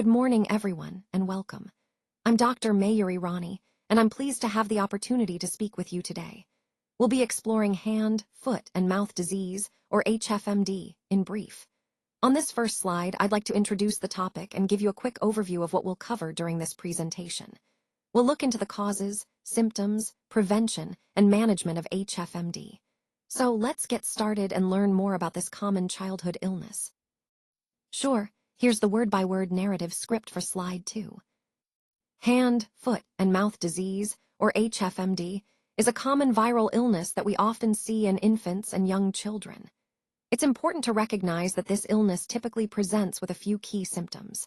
Good morning, everyone, and welcome. I'm Dr. Mayuri Rani, and I'm pleased to have the opportunity to speak with you today. We'll be exploring hand, foot, and mouth disease, or HFMD, in brief. On this first slide, I'd like to introduce the topic and give you a quick overview of what we'll cover during this presentation. We'll look into the causes, symptoms, prevention, and management of HFMD. So let's get started and learn more about this common childhood illness. Sure, here's the word-by-word narrative script for slide 2. Hand, foot, and mouth disease, or HFMD, is a common viral illness that we often see in infants and young children. It's important to recognize that this illness typically presents with a few key symptoms.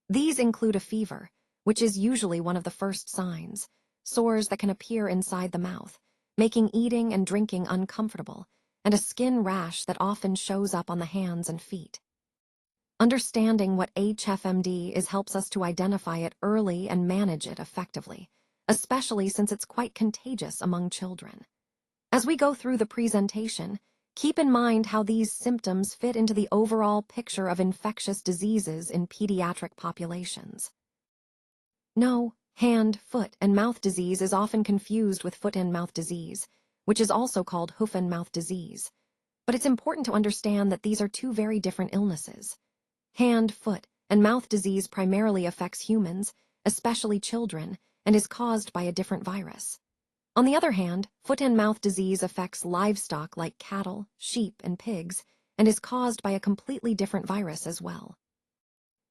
These include a fever, which is usually one of the first signs, sores that can appear inside the mouth, making eating and drinking uncomfortable, and a skin rash that often shows up on the hands and feet. Understanding what HFMD is helps us to identify it early and manage it effectively, especially since it's quite contagious among children. As we go through the presentation, keep in mind how these symptoms fit into the overall picture of infectious diseases in pediatric populations. No, hand, foot, and mouth disease is often confused with foot and mouth disease, which is also called hoof and mouth disease. But it's important to understand that these are two very different illnesses. Hand, foot, and mouth disease primarily affects humans, especially children, and is caused by a different virus. On the other hand, foot and mouth disease affects livestock like cattle, sheep, and pigs, and is caused by a completely different virus as well.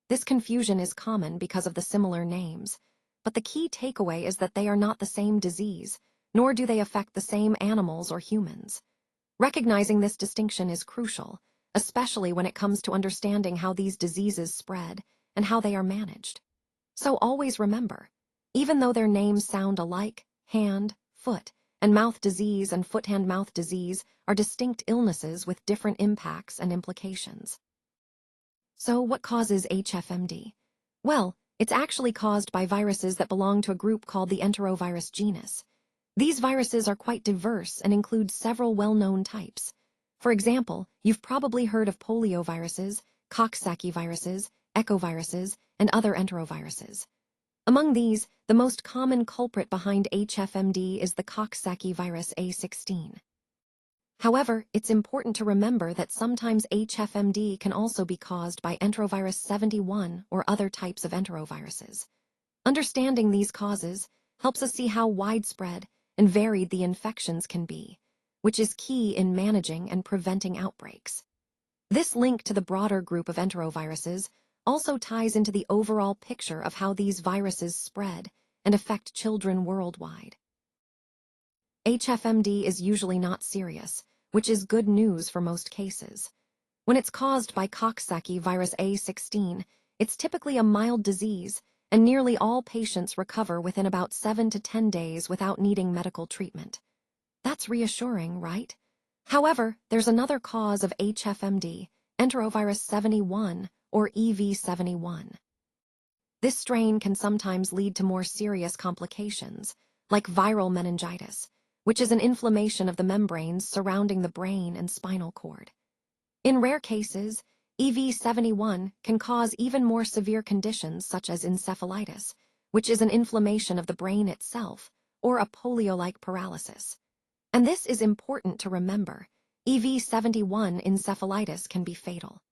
This confusion is common because of the similar names, but the key takeaway is that they are not the same disease, nor do they affect the same animals or humans. Recognizing this distinction is crucial, especially when it comes to understanding how these diseases spread and how they are managed. So always remember, even though their names sound alike, hand, foot, and mouth disease and foot-hand-mouth disease are distinct illnesses with different impacts and implications. So what causes HFMD? Well, it's actually caused by viruses that belong to a group called the enterovirus genus. These viruses are quite diverse and include several well-known types. For example, you've probably heard of polioviruses, Coxsackie viruses, echoviruses, and other enteroviruses. Among these, the most common culprit behind HFMD is the Coxsackie virus A16. However, it's important to remember that sometimes HFMD can also be caused by enterovirus 71 or other types of enteroviruses. Understanding these causes helps us see how widespread and varied the infections can be, which is key in managing and preventing outbreaks. This link to the broader group of enteroviruses also ties into the overall picture of how these viruses spread and affect children worldwide. HFMD is usually not serious, which is good news for most cases. When it's caused by Coxsackie virus A16, it's typically a mild disease, and nearly all patients recover within about 7 to 10 days without needing medical treatment. That's reassuring, right? However, there's another cause of HFMD, enterovirus 71, or EV71. This strain can sometimes lead to more serious complications, like viral meningitis, which is an inflammation of the membranes surrounding the brain and spinal cord. In rare cases, EV71 can cause even more severe conditions such as encephalitis, which is an inflammation of the brain itself, or a polio-like paralysis. And this is important to remember. EV71 encephalitis can be fatal.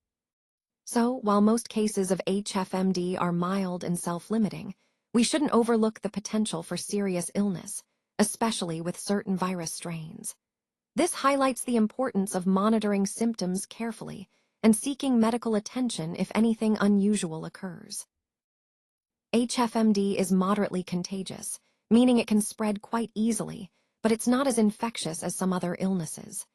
So, while most cases of HFMD are mild and self-limiting, we shouldn't overlook the potential for serious illness, especially with certain virus strains. This highlights the importance of monitoring symptoms carefully and seeking medical attention if anything unusual occurs. HFMD is moderately contagious, meaning it can spread quite easily, but it's not as infectious as some other illnesses.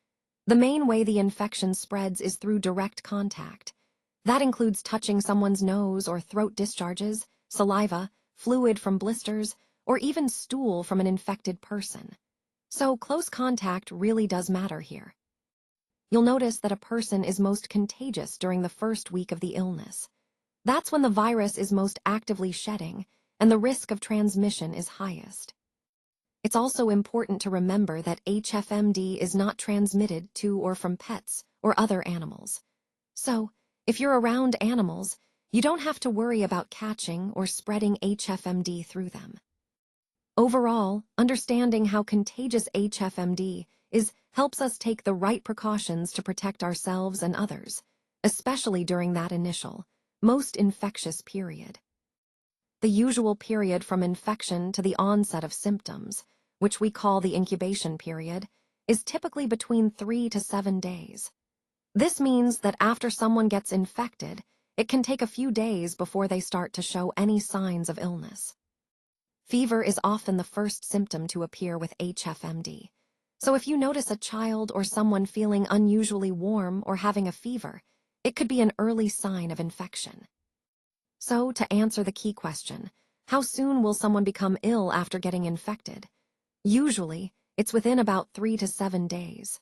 The main way the infection spreads is through direct contact. That includes touching someone's nose or throat discharges, saliva, fluid from blisters, or even stool from an infected person. So close contact really does matter here. You'll notice that a person is most contagious during the first week of the illness. That's when the virus is most actively shedding, and the risk of transmission is highest. It's also important to remember that HFMD is not transmitted to or from pets or other animals. So, if you're around animals, you don't have to worry about catching or spreading HFMD through them. Overall, understanding how contagious HFMD is helps us take the right precautions to protect ourselves and others, especially during that initial, most infectious period. The usual period from infection to the onset of symptoms, which we call the incubation period, is typically between 3 to 7 days. This means that after someone gets infected, it can take a few days before they start to show any signs of illness. Fever is often the first symptom to appear with HFMD. So if you notice a child or someone feeling unusually warm or having a fever, it could be an early sign of infection. So, to answer the key question, how soon will someone become ill after getting infected? Usually, it's within about 3 to 7 days.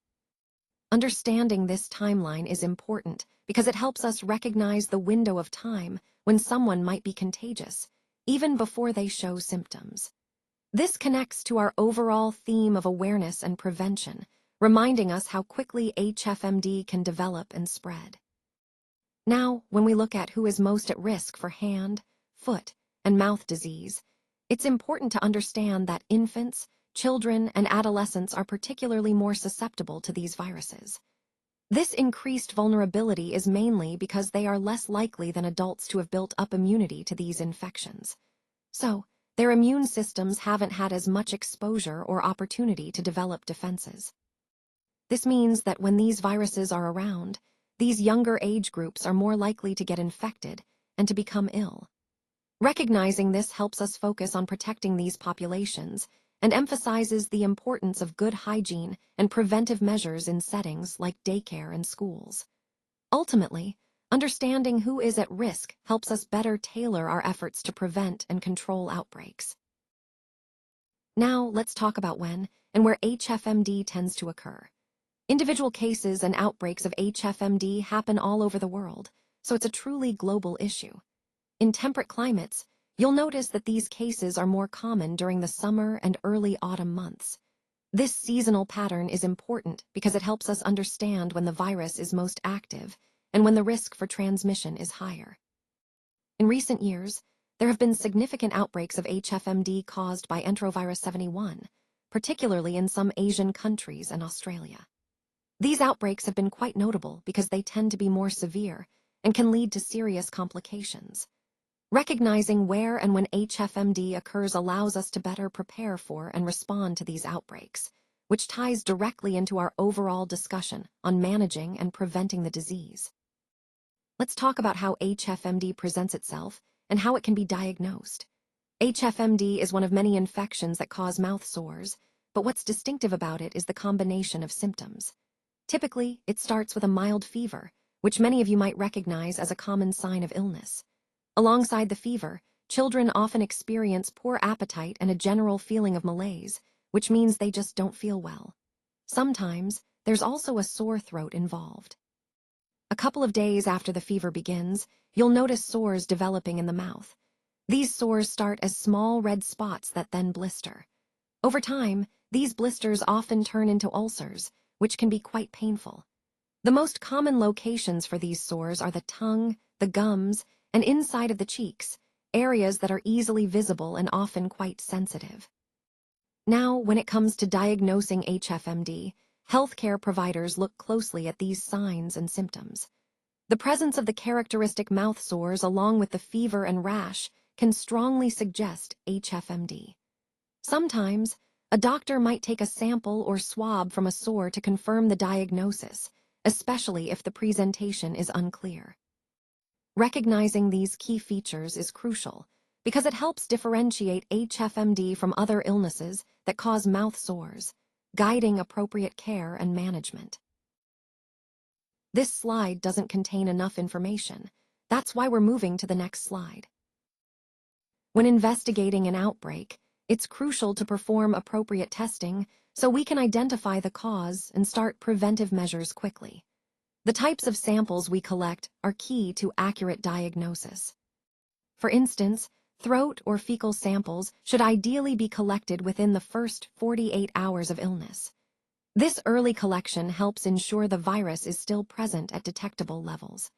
Understanding this timeline is important because it helps us recognize the window of time when someone might be contagious, even before they show symptoms. This connects to our overall theme of awareness and prevention, reminding us how quickly HFMD can develop and spread. Now, when we look at who is most at risk for hand, foot, and mouth disease, it's important to understand that infants, children, and adolescents are particularly more susceptible to these viruses. This increased vulnerability is mainly because they are less likely than adults to have built up immunity to these infections. So, their immune systems haven't had as much exposure or opportunity to develop defenses. This means that when these viruses are around, these younger age groups are more likely to get infected and to become ill. Recognizing this helps us focus on protecting these populations and emphasizes the importance of good hygiene and preventive measures in settings like daycare and schools. Ultimately, understanding who is at risk helps us better tailor our efforts to prevent and control outbreaks. Now, let's talk about when and where HFMD tends to occur. Individual cases and outbreaks of HFMD happen all over the world, so it's a truly global issue. In temperate climates, you'll notice that these cases are more common during the summer and early autumn months. This seasonal pattern is important because it helps us understand when the virus is most active and when the risk for transmission is higher. In recent years, there have been significant outbreaks of HFMD caused by enterovirus 71, particularly in some Asian countries and Australia. These outbreaks have been quite notable because they tend to be more severe and can lead to serious complications. Recognizing where and when HFMD occurs allows us to better prepare for and respond to these outbreaks, which ties directly into our overall discussion on managing and preventing the disease. Let's talk about how HFMD presents itself and how it can be diagnosed. HFMD is one of many infections that cause mouth sores, but what's distinctive about it is the combination of symptoms. Typically, it starts with a mild fever, which many of you might recognize as a common sign of illness. Alongside the fever, children often experience poor appetite and a general feeling of malaise, which means they just don't feel well. Sometimes, there's also a sore throat involved. A couple of days after the fever begins, you'll notice sores developing in the mouth. These sores start as small red spots that then blister. Over time, these blisters often turn into ulcers, which can be quite painful. The most common locations for these sores are the tongue, the gums, and inside of the cheeks, areas that are easily visible and often quite sensitive. Now, when it comes to diagnosing HFMD, healthcare providers look closely at these signs and symptoms. The presence of the characteristic mouth sores along with the fever and rash can strongly suggest HFMD. Sometimes, a doctor might take a sample or swab from a sore to confirm the diagnosis, especially if the presentation is unclear. Recognizing these key features is crucial because it helps differentiate HFMD from other illnesses that cause mouth sores, guiding appropriate care and management. This slide doesn't contain enough information. That's why we're moving to the next slide. When investigating an outbreak, it's crucial to perform appropriate testing so we can identify the cause and start preventive measures quickly. The types of samples we collect are key to accurate diagnosis. For instance, throat or fecal samples should ideally be collected within the first 48 hours of illness. This early collection helps ensure the virus is still present at detectable levels.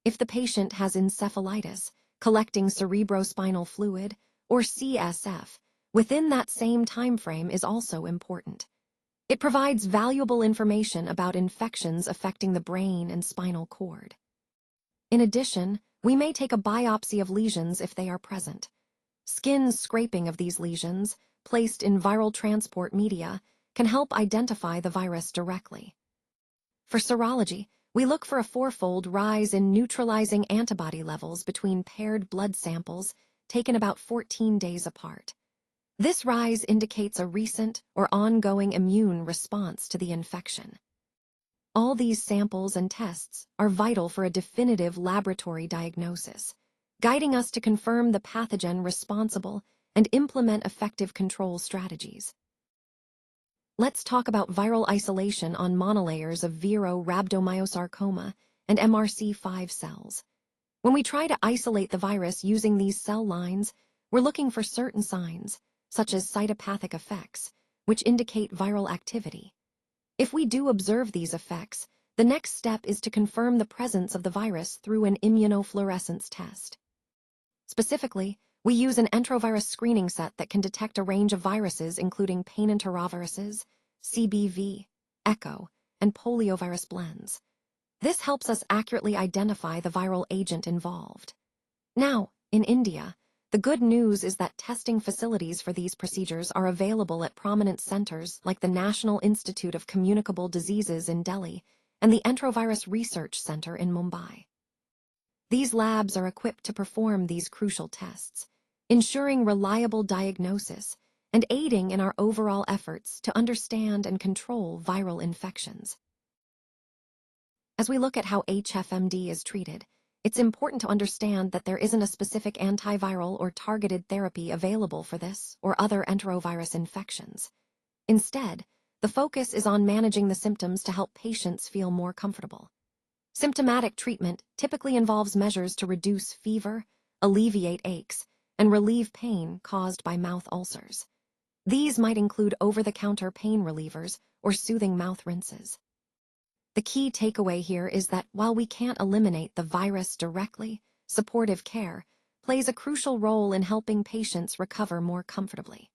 If the patient has encephalitis, collecting cerebrospinal fluid, or CSF, within that same time frame is also important. It provides valuable information about infections affecting the brain and spinal cord. In addition, we may take a biopsy of lesions if they are present. Skin scraping of these lesions, placed in viral transport media, can help identify the virus directly. For serology, we look for a fourfold rise in neutralizing antibody levels between paired blood samples taken about 14 days apart. This rise indicates a recent or ongoing immune response to the infection. All these samples and tests are vital for a definitive laboratory diagnosis, guiding us to confirm the pathogen responsible and implement effective control strategies. Let's talk about viral isolation on monolayers of Vero rhabdomyosarcoma and MRC5 cells. When we try to isolate the virus using these cell lines, we're looking for certain signs, such as cytopathic effects, which indicate viral activity. If we do observe these effects, the next step is to confirm the presence of the virus through an immunofluorescence test. Specifically, we use an enterovirus screening set that can detect a range of viruses including paeonenteroviruses, CBV, ECHO, and poliovirus blends. This helps us accurately identify the viral agent involved. Now, in India, the good news is that testing facilities for these procedures are available at prominent centers like the National Institute of Communicable Diseases in Delhi and the Enterovirus Research Center in Mumbai. These labs are equipped to perform these crucial tests, ensuring reliable diagnosis and aiding in our overall efforts to understand and control viral infections. As we look at how HFMD is treated, it's important to understand that there isn't a specific antiviral or targeted therapy available for this or other enterovirus infections. Instead, the focus is on managing the symptoms to help patients feel more comfortable. Symptomatic treatment typically involves measures to reduce fever, alleviate aches, and relieve pain caused by mouth ulcers. These might include over-the-counter pain relievers or soothing mouth rinses. The key takeaway here is that while we can't eliminate the virus directly, supportive care plays a crucial role in helping patients recover more comfortably.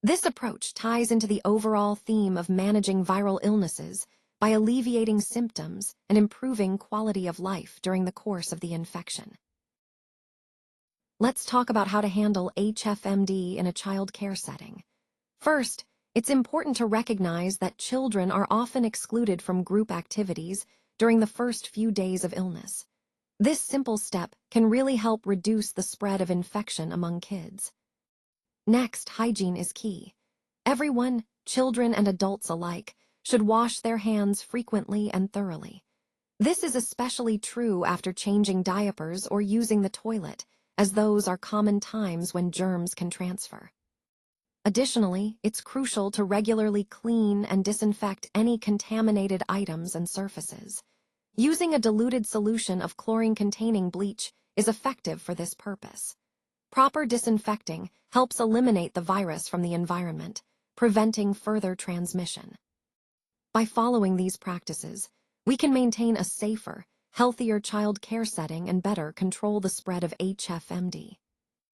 This approach ties into the overall theme of managing viral illnesses by alleviating symptoms and improving quality of life during the course of the infection. Let's talk about how to handle HFMD in a child care setting. First, it's important to recognize that children are often excluded from group activities during the first few days of illness. This simple step can really help reduce the spread of infection among kids. Next, hygiene is key. Everyone, children and adults alike, should wash their hands frequently and thoroughly. This is especially true after changing diapers or using the toilet, as those are common times when germs can transfer. Additionally, it's crucial to regularly clean and disinfect any contaminated items and surfaces. Using a diluted solution of chlorine-containing bleach is effective for this purpose. Proper disinfecting helps eliminate the virus from the environment, preventing further transmission. By following these practices, we can maintain a safer, healthier child care setting and better control the spread of HFMD.